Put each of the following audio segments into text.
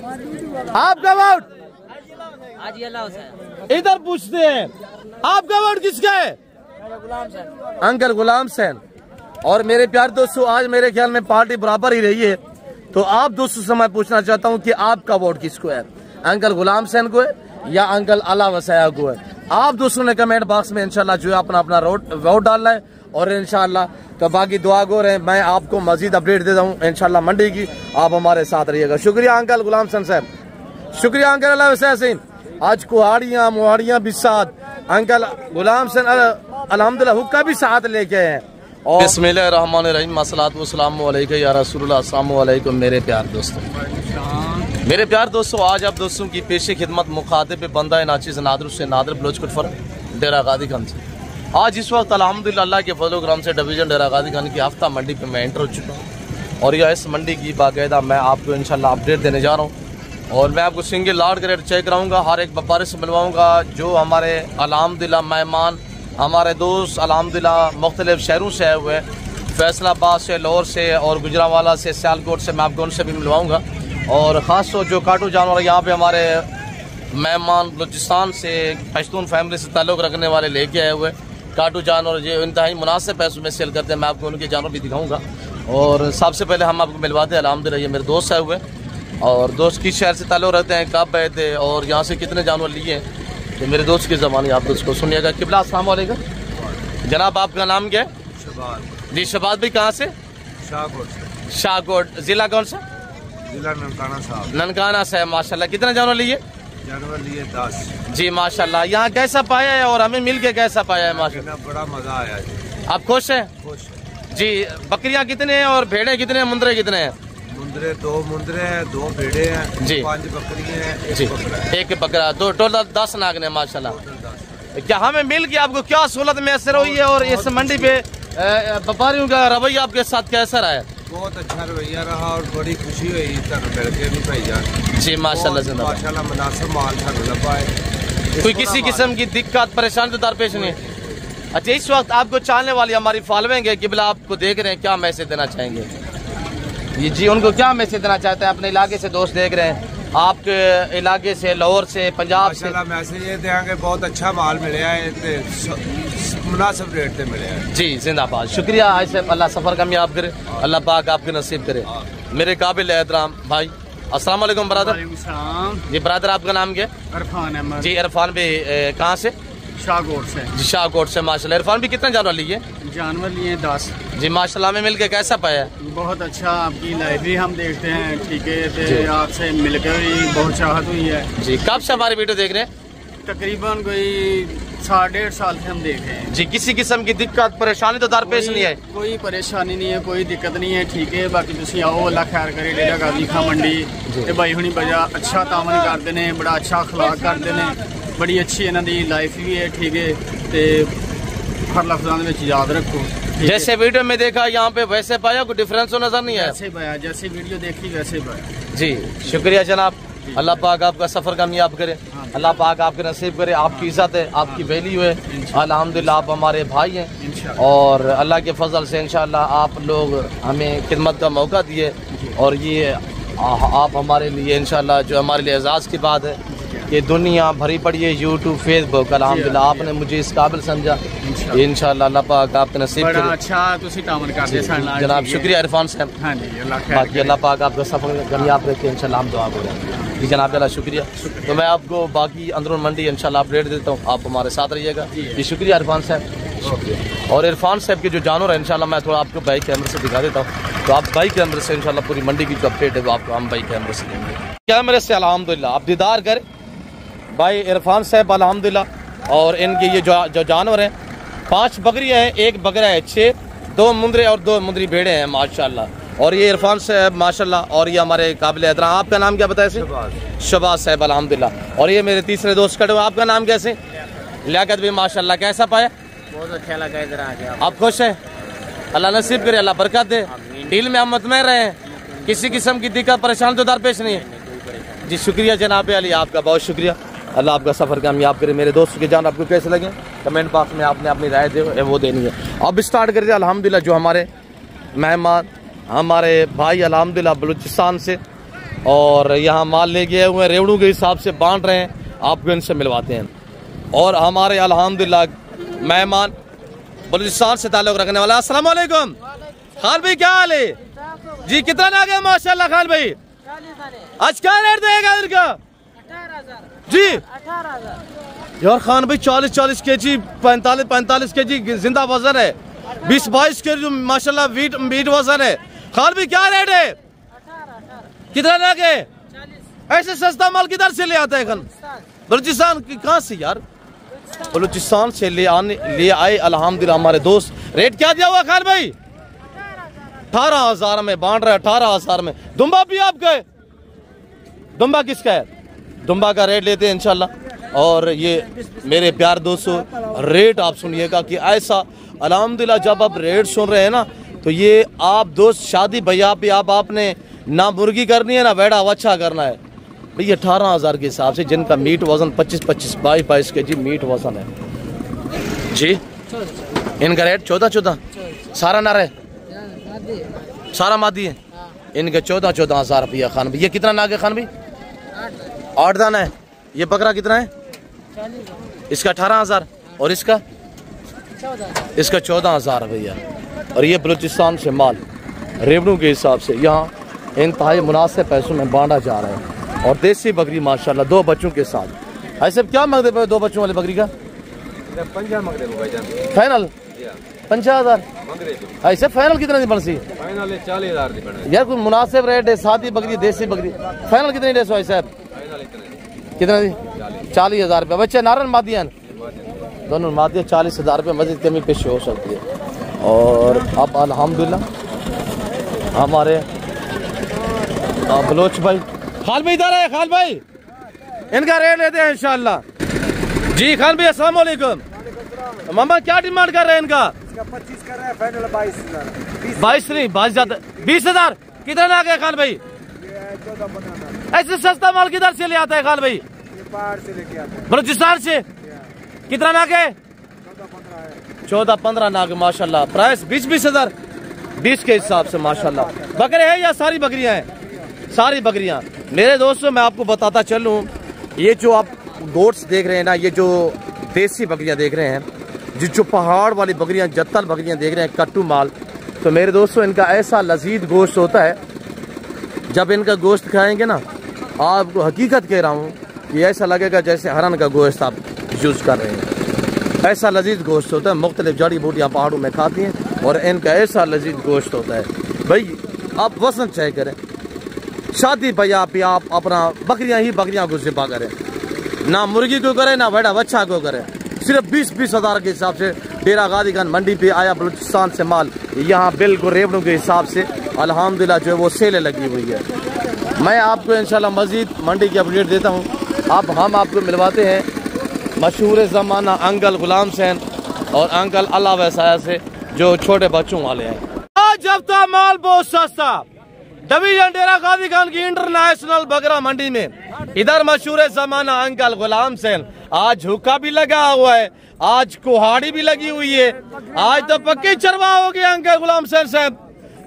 आपका वोट हाजी अल्लाह हुसैन। इधर पूछते हैं आपका वोट किसका है? अंकल गुलाम हुसैन। और मेरे प्यारे दोस्तों, आज मेरे ख्याल में पार्टी बराबर ही रही है, तो आप दोस्तों से मैं पूछना चाहता हूं कि आपका वोट किसको है? अंकल गुलाम हुसैन को है या अंकल अला वसाया को है? आप दोस्तों ने कमेंट बॉक्स में इंशाल्लाह जो है अपना अपना वोट डालना है। और इंशाल्लाह तो बाकी दुआ गो रहे, मैं आपको मजीद अपडेट देता हूँ इंशाल्लाह मंडी की। आप हमारे साथ रहिएगा। शुक्रिया अंकल गुलाम हुसैन साहब, शुक्रिया अंकल अला वसाया। आज कुहाड़ियाँ मुहाड़ियाँ भी साथ, अंकल गुलाम हुसैन अल्हम्दुलिल्लाह हुक्का भी साथ लेके आए हैं। और बिस्मिल्लाहिर्रहमानिर्रहीम, अस्सलातु वस्सलामु अलैका या रसूलुल्लाह, अस्सलामु अलैकुम मेरे प्यार दोस्तों। मेरे प्यार दोस्तों, आज आप दोस्तों की पेशे खिदमत मुखातिब बंदा नाचिज़ नादर से नादर बलोचकुटफर डेरा गादी खान से। आज इस वक्त अल्हम्दुलिल्लाह अल्लाह के फज़ल व करम से डिवीज़न डेरा गादी खान की हफ्ता मंडी पे मैं एंटर हो चुका हूँ। और यह इस मंडी की बाकायदा मैं आपको इंशाल्लाह अपडेट देने जा रहा हूँ। और मैं आपको सिंगल लार्ड का रेट चेक कराऊँगा, हर एक व्यापारी से मिलवाऊँगा जो हमारे अल्हम्दुलिल्लाह मेहमान, हमारे दोस्त अल्हम्दुलिल्लाह मुख्तलिफ शहरों से आए हुए हैं, फैसलाबाद से, लाहौर से और गुजरांवाला से, सियालकोट से, मैं आपको उनसे भी मिलवाऊँगा। और ख़ास तौर जो काटू जानवर यहाँ पे हमारे मेहमान बलूचिस्तान से पश्तून फैमिली से ताल्लुक़ रखने वाले लेके आए हुए काटू जानवर जो इंतहाई मुनासिब पैसों में सेल करते हैं, मैं आपको उनके जानवर भी दिखाऊंगा। और सबसे पहले हम आपको मिलवाते हैं अल्हम्दुलिल्लाह, ये मेरे दोस्त आए हुए और दोस्त किस शहर से ताल्लुक़ रखते हैं, कब आए थे और यहाँ से कितने जानवर लिए हैं, तो मेरे दोस्त की ज़बानी आप दोस्त को सुनिएगा। किबला अस्सलाम वालेकुम जनाब, आपका नाम क्या है? शबाज जी। शबाज भाई कहाँ से? शाहकोट से। शाहकोट ज़िला कौन सा? जिला ननकाना साहब। ननकाना से माशाल्लाह। कितने जानवर लिए? जानवर लिए 10 जी माशाल्लाह। यहाँ कैसा पाया है और हमें मिल के कैसा पाया है? माशाल्लाह बड़ा मजा आया जी। आप खुश हैं? खुश जी। बकरियाँ कितने हैं और भेड़े कितने हैं, मुंदरे कितने हैं? मुंदरे 2 मुंदरे हैं, 2 भेड़े हैं जी, 5 बकरियाँ हैं जी, एक बकरा, 2 टोटल 10 नागने माशाल्लाह। क्या हमें मिल के आपको क्या सहूलत मैसर हुई है और इस मंडी पे व्यापारियों का रवैया आपके साथ कैसा रहा है? बहुत अच्छा रवैया रहा और बड़ी खुशी हुई भाईजान जी माशाल्लाह। माशाल्लाह मुनासिब माल लगा है, कोई किसी किस्म की दिक्कत परेशानी तो दरपेश नहीं। अच्छा, इस वक्त आपको चाहने वाली हमारी फॉलोइंग है, किबला आपको देख रहे हैं, क्या मैसेज देना चाहेंगे? ये जी उनको क्या मैसेज देना चाहते हैं? अपने इलाके से दोस्त देख रहे हैं, आपके इलाके से, लाहौर से, पंजाब से। मैसेज ये देंगे बहुत अच्छा माल मिले है, मुनासिब रेट पे मिले हैं जी। जिंदाबाद, शुक्रिया। ऐसे अल्लाह सफर कामयाब करे, अल्लाह पाक आपके नसीब करे। मेरे काबिल एहतराम भाई, अस्सलाम वालेकुम ब्रदर जी। ब्रदर आपका नाम क्या है? इरफान अहमद जी। इरफान भी कहाँ से? शाहकोट से जी। शाहकोट से माशाल्लाह। इरफान भी कितने जानवर लिए? जानवर लिए 10 जी माशाल्लाह। में मिलके कैसा पाया? बहुत अच्छा। आपकी लाइफ भी हम देखते हैं, ठीक है, आपसे मिलकर भी बहुत चाहत हुई है जी। कब से हमारी वीडियो देख रहे हैं? तकरीबन कोई 1.5 साल से हम देख रहे हैं जी। किसी किस्म की दिक्कत परेशानी तो दरपेश नहीं है? कोई परेशानी नहीं है, कोई दिक्कत नहीं है, ठीक है। बाकी तुम आओ, अल्लाह खैर करे। डेरा गादी खान मंडी ते भाई हुणी बड़ा अच्छा तामन करते हैं, बड़ा अच्छा अखलाक करते हैं, बड़ी अच्छी इन्हों की लाइफ भी है, ठीक है। तो हर लफ्ज़ां याद रखो, जैसे वीडियो में देखा यहाँ पे वैसे पाया, कोई डिफरेंस तो नजर नहीं है? वैसे पाया, जैसे वीडियो देखी वैसे पाया जी। शुक्रिया जनाब, अल्लाह पाक आपका सफर कामयाब करे, अल्लाह पाक आपके नसीब करे। आपकी इज्जत है, आपकी वैल्यू है अल्हम्दुलिल्लाह। आप हमारे भाई हैं और अल्लाह के फजल से इंशाअल्लाह आप लोग हमें खिदमत का मौका दिए और ये आप हमारे लिए इंशाअल्लाह जो हमारे लिए एजाज़ की बात है कि दुनिया भरी पड़ी है, यूट्यूब फेसबुक, अल्हम्दुलिल्लाह आपने मुझे इस काबिल समझा, इंशाअल्लाह अल्लाह पाक आपके नसीब करे। अच्छा तुसी तामन करते जनाब, शुक्रिया इरफान साहब। हाँ जी, बाकी अल्लाह पाक आपका सफर कामयाब रखे, इंशाअल्लाह हम दुआ करें जी जनाब। अल्लाह शुक्रिया। तो मैं आपको बाकी अंदरून मंडी इंशाअल्लाह अपडेट देता हूँ, आप हमारे साथ रहिएगा जी। शुक्रिया इरफान साहब, शुक्रिया। और इरफान साहब के जो जानवर है इंशाअल्लाह मैं थोड़ा आपको बाइक कैमरे से दिखा देता हूँ, तो आप बाइक कैमरे से इंशाअल्लाह पूरी मंडी की जो अपडेट है वो आपको हम बाइक कैमरे से देंगे, कैमरे से अल्हम्दुलिल्लाह आप दीदार करें भाई इरफान साहब अल्हम्दुलिल्लाह। और इनके ये जो जानवर हैं, 5 बकरियाँ हैं, 1 बकरा है, 6, 2 मुंदरे और 2 मुंदरी भेड़े हैं माशाल्लाह। और ये इरफान साहब माशाल्लाह, और ये हमारे काबिल एहतराम। आपका नाम क्या बताया? शबाज साहब अल्हम्दुलिल्लाह। और ये मेरे तीसरे दोस्त खड़े हुए, आपका नाम कैसे? लियाकत भी माशाल्लाह। कैसा पाया? बहुत अच्छा लगा इधर आके। आप खुश हैं? अल्लाह नसीब करे, अल्लाह बरकत दे, डील में हम मुतमईन रहे हैं, किसी किस्म की दिक्कत परेशानी तो दरपेश नहीं है जी। शुक्रिया जनाब अली, आपका बहुत शुक्रिया, अल्लाह आपका सफ़र कामयाब करे। मेरे दोस्त के जान आपको कैसे लगे कमेंट बॉक्स में आपने अपनी राय दे वो देनी है। अब स्टार्ट करते अल्हम्दुलिल्लाह जो हमारे मेहमान, हमारे भाई अल्हम्दुलिल्लाह बलूचिस्तान से और यहाँ माल ले गए हुए हैं, रेवड़ू के हिसाब से बांट रहे हैं। आपको इनसे मिलवाते हैं। और हमारे अल्हम्दुलिल्लाह मेहमान बलूचिस्तान से ताल्लुक़ रखने वाला। अस्सलाम वालेकुम खान भाई, क्या हाल है जी? कितना नाग है माशाल्लाह खान भाई? आज क्या रेट देगा इनका? 18,000 जी 18,000 यार खान भाई 40-40 kg 45-45 kg जिंदा वजन है, 20-22 kg माशाल्लाह मीट वजन है। खान भाई क्या रेट है? 18 कितना नाग है? 40 ऐसे सस्ता माल किधर से ले आता है खान? बलूचिस्तान की कहाँ से यार? बलूचिस्तान से ले आए अल्हम्दुलिल्लाह हमारे दोस्त। रेट क्या दिया हुआ खान भाई? 18,000 में बांट रहे, 18,000 में। दुम्बा भी आपका है? दुम्बा किसका है? दुम्बा का रेट लेते हैं इंशाल्लाह। और ये मेरे प्यार दोस्तों रेट आप सुनिएगा कि ऐसा अल्हम्दुलिल्लाह जब आप रेट सुन रहे हैं ना, तो ये आप दोस्त शादी भैया पे आपने ना मुर्गी करनी है ना वेड़ा वच्छा करना है भाई। 18,000 के हिसाब से जिनका मीट वजन 25-25 22 kg मीट वजन है जी। इनका रेट 14 सारा नर है, सारा मादी है। इनके 14,000 रुपया खान भाई। ये कितना नाग है खान भाई? 8 दाना है। ये बकरा कितना है? 40 इसका 18,000 और इसका 14,000 भैया। और ये बलूचिस्तान से माल रेवड़ू के हिसाब से यहाँ इंतहाई मुनासिब पैसों में बांटा जा रहा है। और देसी बकरी माशाल्लाह 2 बच्चों के साथ। ऐसे क्या मांगते पे 2 बच्चों वाली बकरी का? 50 मांग रहे भाईजान। फाइनल 50,000 ऐसे फाइनल कितना दी पड़सी? फाइनल 40,000 दी पड़े यार कोई मुनासिब रेट है। सादी बकरी देसी बकरी फाइनल कितनी दे सो भाई साहब? फाइनल इतने कितना दी? 40,000 रुपये। बच्चे नारन मादियान दोनों मादिया 40,000 रुपये। मजीद कमी पेश हो सकती है। और अब अल्हम्दुलिल्लाह हमारे बलोच भाई खाल भाई इधर है। खाल भाई इनका रेट लेते हैं इंशाल्लाह जी। खान भाई अस्सलाम वालेकुम। मामा क्या डिमांड कर रहे हैं इनका? 25 कर रहे हैं, फाइनल 22,000। 22 नहीं 22 ज्यादा 20,000 कितना ना गया खान भाई? 14-15 ऐसे सस्ता माल किधर से ले आता है खान भाई? ये पहाड़ से लेके आते हैं। बलूचिस्तान से। कितना नाग है? 14-15 है। 14-15 नाग माशाल्लाह। प्राइस 20,000 20 के हिसाब से माशाल्लाह। बकरे हैं या सारी बकरियां हैं? सारी बकरियां। मेरे दोस्तों मैं आपको बताता चलूं, ये जो आप गोट्स देख रहे हैं ना, ये जो देसी बकरियां देख रहे हैं, जो पहाड़ वाली बकरियां जत्तल बकरियां देख रहे हैं कट्टू माल, तो मेरे दोस्तों इनका ऐसा लजीज गोश्त होता है। जब इनका गोश्त खाएंगे ना, आपको हकीकत कह रहा हूँ, ये ऐसा लगेगा जैसे हरन का गोश्त आप यूज कर रहे हैं। ऐसा लजीज गोश्त होता है। मुख्तलिफ जड़ी बूटियाँ पहाड़ों में खाती हैं और इनका ऐसा लजीज गोश्त होता है भाई। आप वसन चाहे करें, शादी भैया पे आप अपना बकरियां को ज़िबा करें, ना मुर्गी को करें ना वेड़ा बच्चा को करें। सिर्फ 20,000 के हिसाब से डेरा गादी खान मंडी पे आया बलूचिस्तान से माल। यहाँ बिल्कुल रेवड़ों के हिसाब से अल्हम्दुलिल्लाह जो है वो सेलें लगी हुई है। मैं आपको इंशाल्लाह मजीद मंडी की अपडेट देता हूँ। अब हम आपको मिलवाते हैं मशहूर ज़माना अंकल गुलाम हुसैन और अंकल अल्लाह वैसाया से, जो छोटे बच्चों वाले हैं। आज हफ्ता माल बहुत सस्ता डिवीजन डेरा गादी खान की इंटरनेशनल बकरा मंडी में। इधर मशहूर ज़माना अंकल गुलाम हुसैन। आज हुक्का भी लगा हुआ है, आज कुहाड़ी भी लगी हुई है। आज तो पक्की चरवा हो गया अंकल गुलाम हुसैन साहब।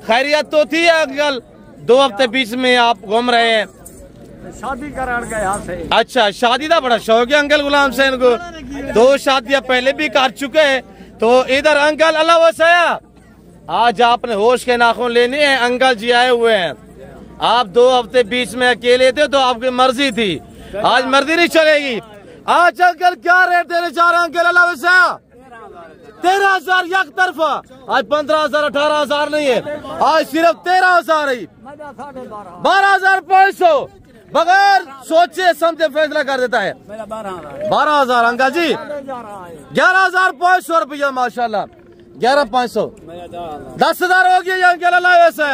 खैरियत तो थी अंकल? 2 हफ्ते बीच में आप घूम रहे हैं, शादी कराने का यहाँ से। अच्छा, शादी का बड़ा शौक है अंकल गुलाम हुसैन को। 2 शादियां पहले भी कर चुके हैं। तो इधर अंकल अल्लाह वसाया, आज आपने होश के नाखून लेने हैं। अंकल जी आए हुए हैं। आप 2 हफ्ते बीच में अकेले थे तो आपकी मर्जी थी, आज मर्जी नहीं चलेगी। आज अंकल क्या रेट देने जा रहे हैं अंकल अल्लाह वसाया? 13,000 एक तरफा। आज 15,000 18,000 नहीं है, आज सिर्फ 13,000 है। 12,500 बगैर सोचे समझे फैसला कर देता है। 12,000 अंकल जी। 11,500 रुपया माशाल्लाह। 11,500 10,000 हो गया अंकल अल्लाह वैसा।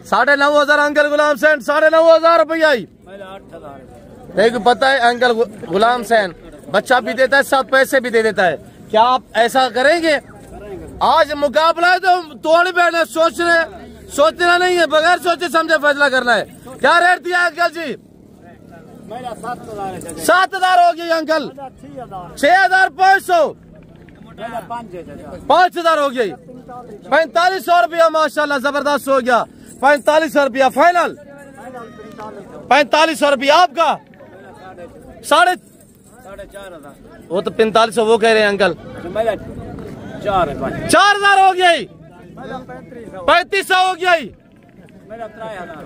9,500 अंकल गुलाम हुसैन 9,500 रुपया। देखो पता है अंकल गुलाम हुसैन बच्चा भी देता है, साथ पैसे भी दे देता है। क्या आप ऐसा करेंगे? आज मुकाबला है तो तोड़ बैठना, सोचना नहीं है, बगैर सोचे समझे फैसला करना है। क्या रेट दिया अंकल जी? 7,000 हो गया अंकल। 6,500 5,000 हो गई। 4,500 रुपया माशाल्लाह जबरदस्त हो गया। 4,500 रुपया फाइनल। 4500 रुपया आपका। 4,500 वो तो 4500 वो कह रहे हैं अंकल। 4,000 हो गया, 3500 हो गया,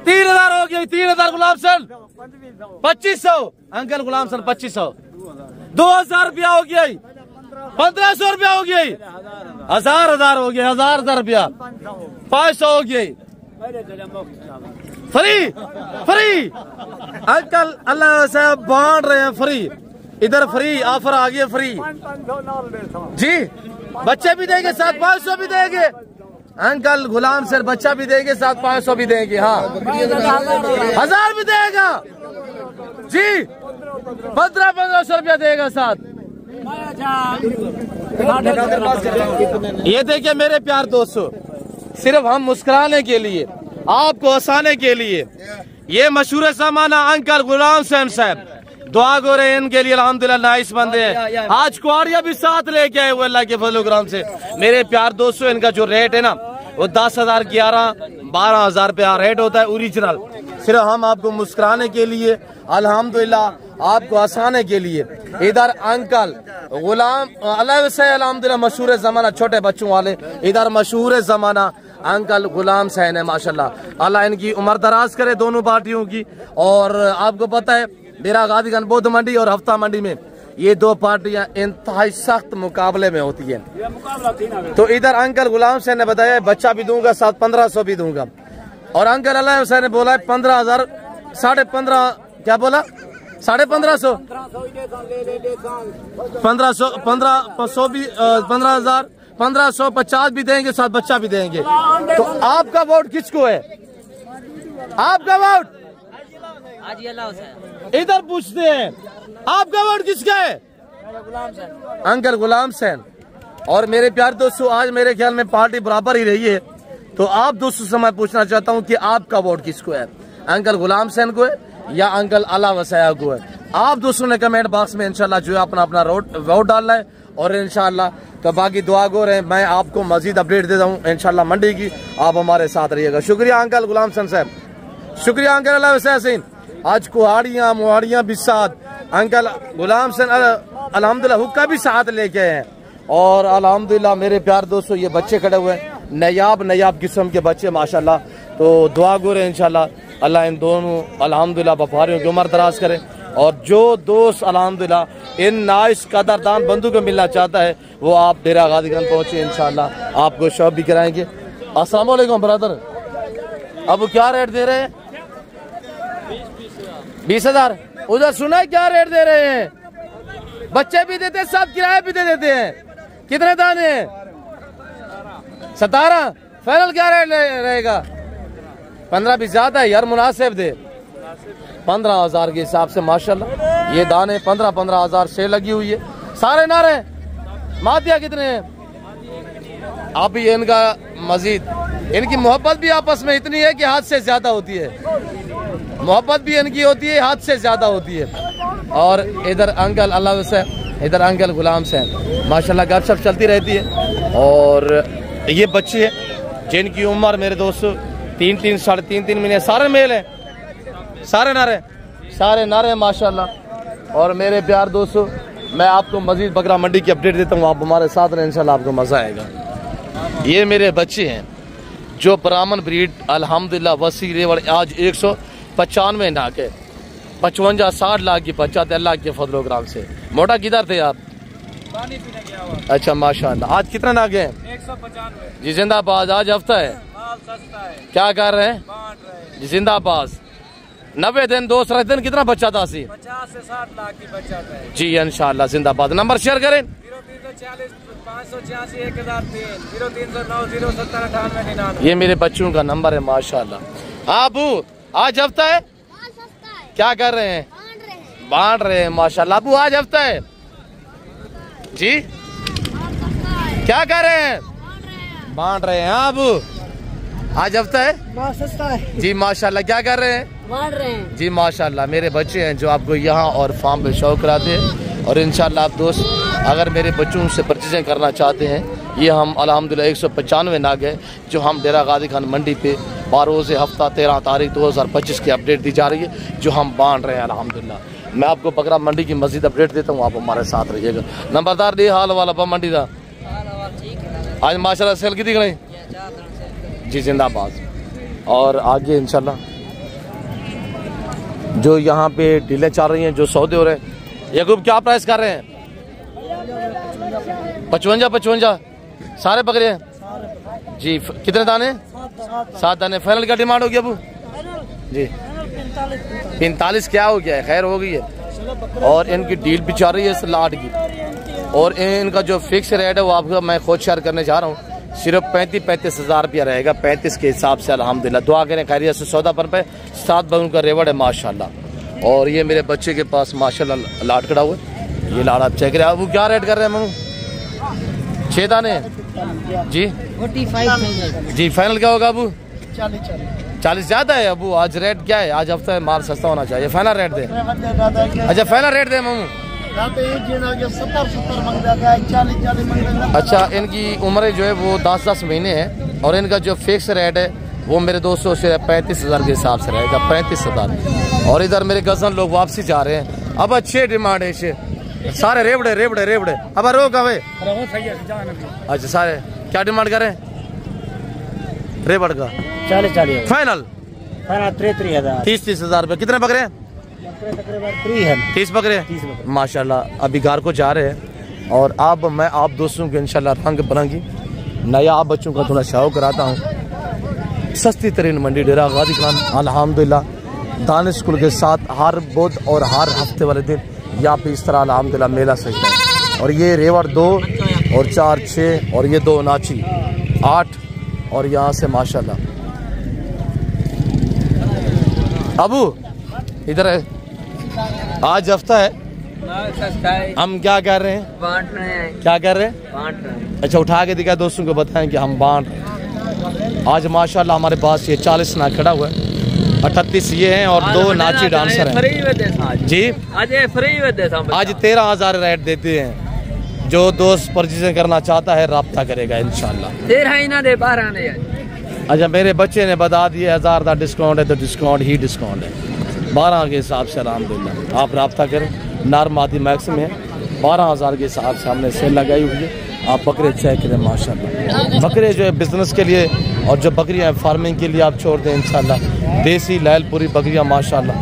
3,000 हो गया, 3,000 गुलाम सन 2500 अंकल, गुलाम सन 2500, 2,000 रुपया हो गया, 1,500 रुपया हो गया, 1,000 हो गया, 1,000 रुपया, 500 हो गया, फ्री फ्री अंकल अल्लाह से बांट रहे हैं फ्री। इधर फ्री ऑफर आ गया, फ्री जी, बच्चे भी देंगे साथ 500 भी देंगे अंकल, गुलाम सर बच्चा भी देंगे साथ 500 भी देंगे, हाँ 1,000 भी देगा जी, 1500 रुपया देगा साथ। ये देखिए मेरे प्यार दोस्तों, सिर्फ हम मुस्कुराने के लिए, आपको हंसाने के लिए, ये मशहूर ज़माना अंकल गुलाम हुसैन साहब, दुआ गो रहे इनके लिए, अल्हम्दुलिल्लाह नाइस बंदे हैं। आज कुआरिया भी साथ लेके आए हुए अल्लाह के फजल-ओ-करम से। मेरे प्यार दोस्तों, इनका जो रेट है ना वो 10,000, 11, 12,000 रुपया रेट होता है ओरिजिनल। सिर्फ हम आपको मुस्कुराने के लिए, अल्हम्दुलिल्लाह आपको हंसाने के लिए। इधर अंकल गुलाम अल्लाह से अल्हम्दुलिल्लाह मशहूर ज़माना, छोटे बच्चों वाले, इधर मशहूर ज़माना अंकल गुलाम सैन है माशाल्लाह। अल्लाह इनकी उम्र दराज करे दोनों पार्टियों की। और आपको पता है डेरा गाजीगंज बौद्ध मंडी और हफ्ता मंडी में ये दो पार्टियां इंतहाई सख्त मुकाबले में होती हैं। तो इधर अंकल गुलाम सैन ने बताया बच्चा भी दूंगा साथ 1500 भी दूंगा। और अंकल अल्लाह हुसैन ने बोला 15,000, 15.5, क्या बोला 1550, 1500 भी 15,000, 1550 भी देंगे साथ बच्चा भी देंगे। तो आपका वोट किसको है? आपका वोट इधर पूछते हैं, आपका वोट किसका है? अंकल गुलाम सैन। और मेरे प्यार दोस्तों, आज मेरे ख्याल में पार्टी बराबर ही रही है। तो आप दोस्तों से मैं पूछना चाहता हूं कि आपका वोट किसको है? अंकल गुलाम सैन को है या अंकल अला वसाया को है? आप दोस्तों ने कमेंट बॉक्स में इंशाल्लाह जो है अपना अपना वोट डालना है। और इंशाल्लाह तो बाकी दुआ गो रहे, मैं आपको मजीद अपडेट देता हूँ इंशाल्लाह मंडी की। आप हमारे साथ रहिएगा। शुक्रिया अंकल गुलाम सैन साहब, शुक्रिया अंकल अला वसाया। आज कुहाड़ियाँ मुहाड़ियाँ भी साथ अंकल गुलाम सैन अल्हम्दुलिल्लाह हुक्का भी साथ लेके आए हैं। और अल्हम्दुलिल्लाह मेरे प्यार दोस्तों, ये बच्चे खड़े हुए हैं, नयाब किस्म के बच्चे माशाल्लाह। तो दुआ गो रहे इंशाल्लाह अल्लाह इन दोनों अल्हम्दुलिल्लाह व्यापारियों की उम्र दराज करे। और जो दोस्त अल्हम्दुलिल्लाह इन नाइस कदरदान बंधु को मिलना चाहता है वो आप डेरा गाजीगंज पहुंचे, इंशाल्लाह आपको शॉप भी कराएंगे। अस्सलाम वालेकुम ब्रदर, अब क्या रेट दे रहे हैं? 20,000। उधर सुना है क्या रेट दे रहे हैं? बच्चे भी देते हैं साथ किराया भी दे देते हैं। कितने दाने हैं? 17। फाइनल क्या रेट रहेगा? 15 भी ज्यादा है यार, मुनासिब दे। 15,000 के हिसाब से माशाल्लाह ये दाने 15,000 से लगी हुई है। सारे नारे मातिया कितने हैं? आप ही इनका मजीद, इनकी मोहब्बत भी आपस में इतनी है कि हाथ से ज्यादा होती है। मोहब्बत भी इनकी होती है, हाथ से ज्यादा होती है। और इधर अंकल अल्लाह से, इधर अंकल गुलाम से माशाल्लाह गपशप चलती रहती है। और ये बच्चे हैं जिनकी उम्र मेरे दोस्तों 3-3, 3.5-3 महीने, सारे मेल हैं, सारे नारे माशाल्लाह। और मेरे प्यार दोस्तों, मैं आपको मजीद बकरा मंडी की अपडेट देता हूँ, आप हमारे साथ रहें, इंशाल्लाह आपको मजा आएगा। ये मेरे बच्चे हैं जो ब्राह्मण ब्रीड अल्हम्दुलिल्लाह वसी रेवड़ आज 195 नाक है, 55-60 लाख की 75 लाख के फजल-ओ-करम से। मोटा किधर थे आप? अच्छा माशाल्लाह। आज कितना नाक है? 195 जी। जिंदाबाद। आज हफ्ता है, क्या कर रहे हैं जी? जिंदाबाद। 90 दिन, 200 दिन कितना बच्चा था? 50 से 60 लाख की बच्चा था जी, इंशाल्लाह जिंदाबाद। नंबर शेयर करें। 0340 586 1003 0309 070 ये मेरे बच्चों का नंबर है माशाल्लाह। अबू आज हफ्ता है, क्या कर रहे हैं? बांट रहे हैं माशाल्लाह। अबू आज हफ्ता है जी, क्या कर रहे हैं? बांट रहे हैं। अबू आज हफ्ता है जी माशाल्लाह। क्या कर रहे हैं? बांट रहे हैं जी माशाल्लाह। मेरे बच्चे हैं जो आपको यहाँ और फार्म पे शौक कराते हैं। और इंशाल्लाह आप दोस्त अगर मेरे बच्चों से परचेजिंग करना चाहते हैं, ये हम अल्हम्दुलिल्लाह 195 नाग है जो हम डेरा गाजीगंज मंडी पे 12 हफ्ता 13 तारीख 2025 की अपडेट दी जा रही है जो हम बांध रहे हैं अल्हम्दुलिल्लाह। मैं आपको बकरा मंडी की मज़ीद अपडेट देता हूँ, आप हमारे साथ रहिएगा। नंबरदार दी हाल वाला बा मंडी का आज माशाल्लाह सेल की गई जी, जिंदाबाद। और आगे इंशाल्लाह जो यहाँ पे डीलें चल रही हैं, जो सौदे हो रहे हैं, ये ग्रुप क्या प्राइस कर रहे हैं? 55 सारे बकरे हैं जी। कितने दाने? 7 दाने। फाइनल क्या डिमांड हो गया अबू जी? 45 क्या हो गया है? खैर हो गई है। और इनकी डील भी चल रही है इस लाट की, और इनका जो फिक्स रेट है वो आपको मैं खुद शेयर करने जा रहा हूँ। सिर्फ 35 हज़ार रुपया रहेगा, 35 के हिसाब से अल्हम्दुलिल्लाह। दुआ करें खैरियत से सौदा पर पे 7 बगुन का रेवड़ है माशाल्लाह। और ये मेरे बच्चे के पास माशाल्लाह लाट खड़ा हुआ है, ये लाट आप चेक करें। वो क्या रेट कर रहे हैं मामू? 6 दाने जी 45 जी। फाइनल क्या होगा अबू? 40 ज़्यादा है अबू, आज रेट क्या है? आज हफ्ता है, माल सस्ता होना चाहिए। फाइनल रेट दे। अच्छा फाइनल रेट दे मामू। 40 अच्छा इनकी उम्र जो है वो 10 महीने है, और इनका जो फिक्स रेट है वो मेरे दोस्तों से 35 हज़ार के हिसाब से रहेगा, 35 हज़ार। और इधर मेरे गजन लोग वापसी जा रहे हैं। अब अच्छे डिमांड है, सारे रेवड़े। अब रोक भाई। अच्छा सारे क्या डिमांड करें रेवड़ का? 40 फाइनल 30 हज़ार रुपये। कितने बकरे हैं? 30 बकरे माशाल्लाह। अभी घर को जा रहे हैं, और अब मैं आप दोस्तों को इंशाल्लाह रंग बिरंगी नया आप बच्चों का थोड़ा शौक कराता हूँ। सस्ती तरीन मंडी डेरा गाजी खान अल्हम्दुलिल्लाह, दानिश स्कूल के साथ हर बुध और हर हफ्ते वाले दिन यहाँ पे इस तरह अल्हम्दुलिल्लाह मेला सजता है। और ये रेवड़ 2 और 4 6 और ये 2 नाची 8, और यहाँ से माशाल्लाह अबू इधर है। आज हफ्ता है, हम क्या कर रहे हैं? बांट रहे हैं। क्या कर रहे हैं? बांट रहे हैं। अच्छा उठा के दिखा दोस्तों को, बताएं कि हम बांट रहे हैं। आज माशाल्लाह हमारे पास ये 40 नाक खड़ा हुआ है, 38 ये हैं और 2 नाची डांसर हैं जी। आज 13,000 रेट देते हैं। जो दोस्त परचेज करना चाहता है राब्ता करेगा इंशाल्लाह। 12 अच्छा मेरे बच्चे ने बता दिया 1000 का डिस्काउंट है, तो डिस्काउंट ही डिस्काउंट है 12 के हिसाब से अल्हम्दुलिल्लाह। आप राब्ता करें, नार्म आदि मैक्सिम है 12,000 के हिसाब से हमने सेल लगाई हुई है। आप बकरे चेक करें माशाल्लाह। बकरे जो है बिजनेस के लिए, और जो बकरियां फार्मिंग के लिए आप छोड़ दें इंशाल्लाह। देसी लैलपुरी बकरियां माशाल्लाह,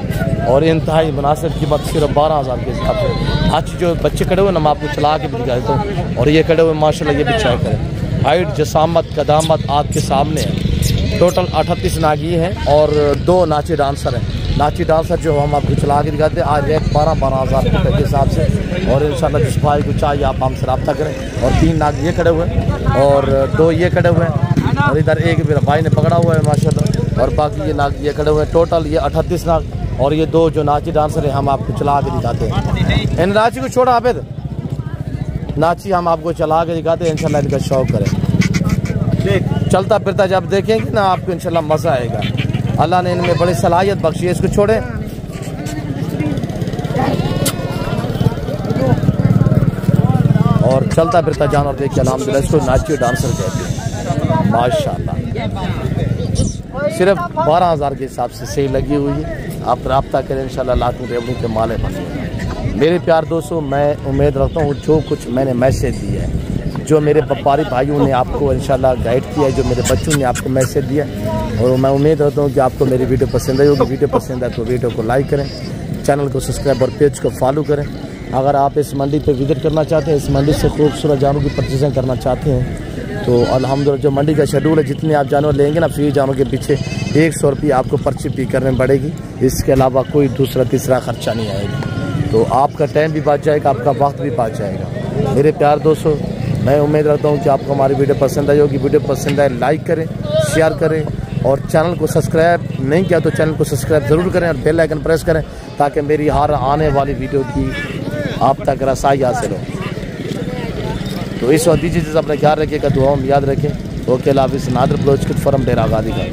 और इंतहाई मुनासिब कीमत सिर्फ 12,000 के हिसाब से। आज जो बच्चे खड़े हुए ना मैं आपको चला के भी दिखा देता हूँ, और ये खड़े हुए माशाल्लाह ये भी चेक करें। हाइट जसामत कदामत आपके सामने है। टोटल 38 नागी हैं और 2 नाची डांसर हैं। नाची डांसर जो हम आपको चला के दिखाते हैं आज रेट 12,000 रुपये के हिसाब से। और इंशाल्लाह जिस भाई को चाहिए आप हमसे रब्ता करें। और 3 नाग ये खड़े हुए हैं और 2 ये खड़े हुए हैं, और इधर एक मेरा भाई ने पकड़ा हुआ है माशाल्लाह, और बाकी ये नाग ये खड़े हुए हैं। टोटल ये 38 नाग, और ये 2 जो नाची डांसर हैं हम आपको चला के दिखाते हैं। इन नाची को छोड़ा आप नाची हम आपको चला के दिखाते हैं, इंशाल्लाह इनका शौक करें। चलता फिरता जब देखेंगे ना आपको इंशाल्लाह मज़ा आएगा। अल्लाह ने इनमें बड़ी सलाहियत बख्शी है। इसको छोड़े और चलता फिरता जानवर देखिए अल्हम्दुलिल्लाह। इसको नाची डांसर कहते हैं माशाल्लाह। सिर्फ 12,000 के हिसाब से सेल लगी हुई है। आप राब्ता करें इंशाल्लाह लाखों रेवड़ों के माले बन। मेरे प्यार दोस्तों, मैं उम्मीद रखता हूँ जो कुछ मैंने मैसेज दिया है, जो मेरे व्यापारी भाइयों ने आपको इंशाल्लाह गाइड किया है, जो मेरे बच्चों ने आपको मैसेज दिया, और मैं उम्मीद रखता हूँ कि आपको मेरी वीडियो पसंद आई होगी। वीडियो पसंद आए तो वीडियो को लाइक करें, चैनल को सब्सक्राइब और पेज को फॉलो करें। अगर आप इस मंडी पे विजिट करना चाहते हैं, इस मंडी से खूबसूरत जानवरों की परचेजिंग करना चाहते हैं, तो अल्हम्दुलिल्लाह जो मंडी का शेड्यूल है, जितने आप जानवर लेंगे ना फ्री जानवर के पीछे 100 रुपये आपको पर्ची पे करने पड़ेगी। इसके अलावा कोई दूसरा तीसरा खर्चा नहीं आएगा, तो आपका टाइम भी बच जाएगा, आपका वक्त भी बच जाएगा। मेरे प्यार दोस्तों, मैं उम्मीद रखता हूँ कि आपको हमारी वीडियो पसंद आई होगी। वीडियो पसंद आए लाइक करें, शेयर करें, और चैनल को सब्सक्राइब नहीं किया तो चैनल को सब्सक्राइब ज़रूर करें, और बेल आइकन प्रेस करें ताकि मेरी हर आने वाली वीडियो की आप तक रसाई हासिल हो। तो इस वक्त दीजिए अपना ख्याल रखिएगा, दुआओं में याद रखें। ओके, नादिर ब्लोच फॉरम डेरा गादी का।